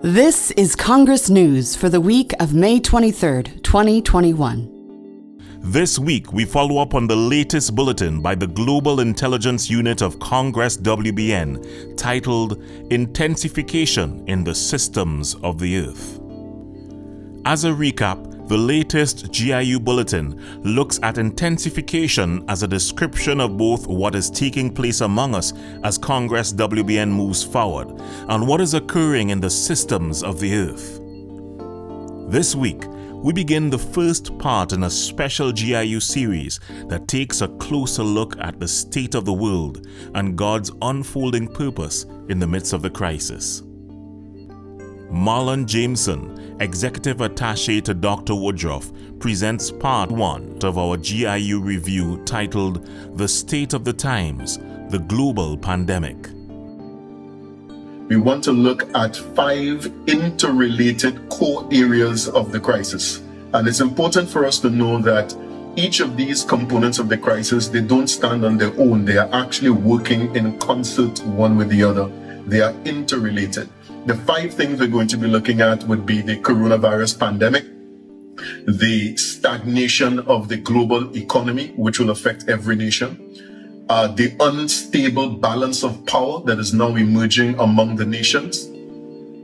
This is Congress News for the week of May 23rd, 2021. This week, we follow up on the latest bulletin by the Global Intelligence Unit of Congress WBN, titled Intensification in the Systems of the Earth. As a recap, the latest GIU bulletin looks at intensification as a description of both what is taking place among us as Congress WBN moves forward and what is occurring in the systems of the earth. This week, we begin the first part in a special GIU series that takes a closer look at the state of the world and God's unfolding purpose in the midst of the crisis. Marlon Jameson, Executive Attaché to Dr. Woodruff, presents Part 1 of our GIU review titled The State of the Times, the Global Pandemic. We want to look at 5 interrelated core areas of the crisis. And it's important for us to know that each of these components of the crisis, they don't stand on their own. They are actually working in concert one with the other. They are interrelated. The 5 things we're going to be looking at would be the coronavirus pandemic, the stagnation of the global economy, which will affect every nation, the unstable balance of power that is now emerging among the nations,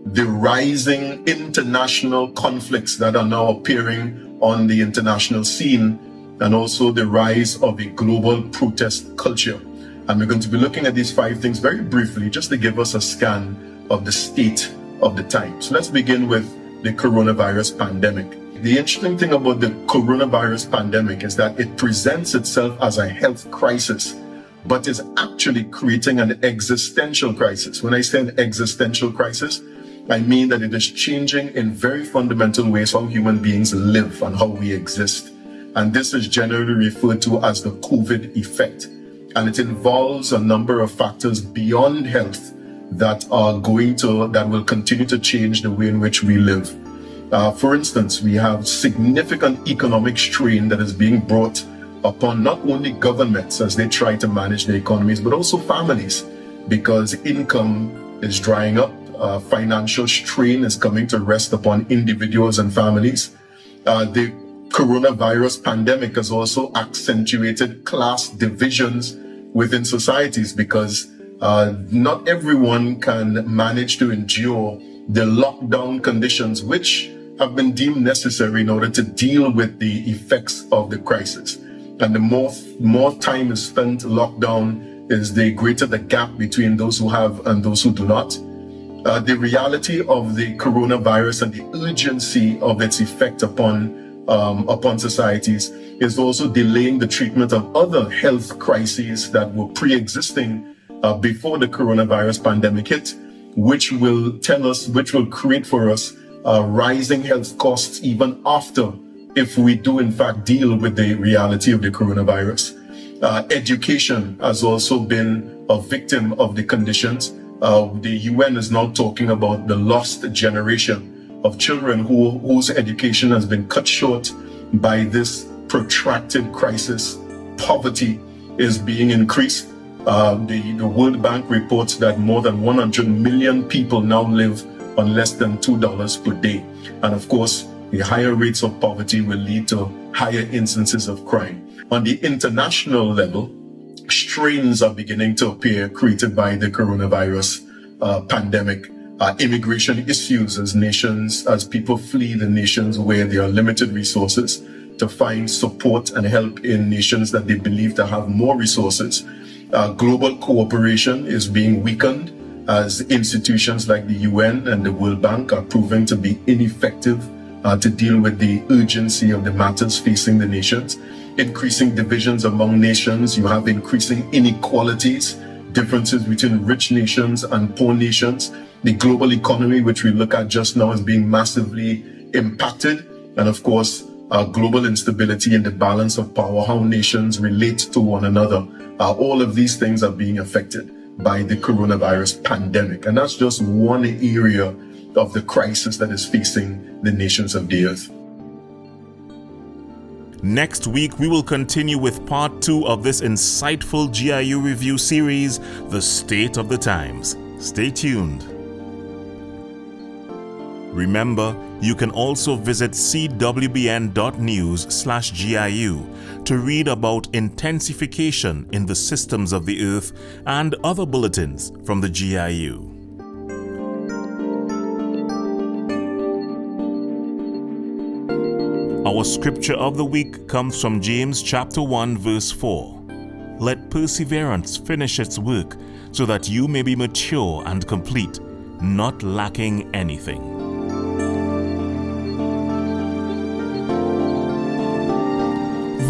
the rising international conflicts that are now appearing on the international scene, and also the rise of a global protest culture. And we're going to be looking at these 5 things very briefly, just to give us a scan of the state of the time. So let's begin with the coronavirus pandemic. The interesting thing about the coronavirus pandemic is that it presents itself as a health crisis, but is actually creating an existential crisis. When I say an existential crisis, I mean that it is changing in very fundamental ways how human beings live and how we exist. And this is generally referred to as the COVID effect. And it involves a number of factors beyond health that will continue to change the way in which we live. For instance, we have significant economic strain that is being brought upon not only governments as they try to manage their economies, but also families, because income is drying up. Financial strain is coming to rest upon individuals and families. The coronavirus pandemic has also accentuated class divisions within societies, because not everyone can manage to endure the lockdown conditions which have been deemed necessary in order to deal with the effects of the crisis. And the more time is spent locked down, is the greater the gap between those who have and those who do not. The reality of the coronavirus and the urgency of its effect upon societies is also delaying the treatment of other health crises that were pre-existing before the coronavirus pandemic hit, which will create for us rising health costs even after, if we do in fact deal with the reality of the coronavirus. Education has also been a victim of the conditions. The UN is now talking about the lost generation of children whose education has been cut short by this protracted crisis. Poverty is being increased. The World Bank reports that more than 100 million people now live on less than $2 per day. And of course, the higher rates of poverty will lead to higher instances of crime. On the international level, strains are beginning to appear created by the coronavirus pandemic. Immigration issues as people flee the nations where there are limited resources to find support and help in nations that they believe to have more resources. Global cooperation is being weakened as institutions like the UN and the World Bank are proving to be ineffective to deal with the urgency of the matters facing the nations. Increasing divisions among nations, you have increasing inequalities, differences between rich nations and poor nations. The global economy, which we look at just now, is being massively impacted. And of course, global instability in the balance of power, how nations relate to one another. All of these things are being affected by the coronavirus pandemic. And that's just one area of the crisis that is facing the nations of the earth. Next week, we will continue with Part 2 of this insightful GIU review series, The State of the Times. Stay tuned. Remember, you can also visit cwbn.news/GIU to read about intensification in the systems of the earth and other bulletins from the GIU. Our scripture of the week comes from James chapter 1 verse 4. Let perseverance finish its work, so that you may be mature and complete, not lacking anything.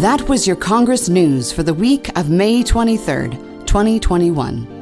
That was your Congress News for the week of May 23rd, 2021.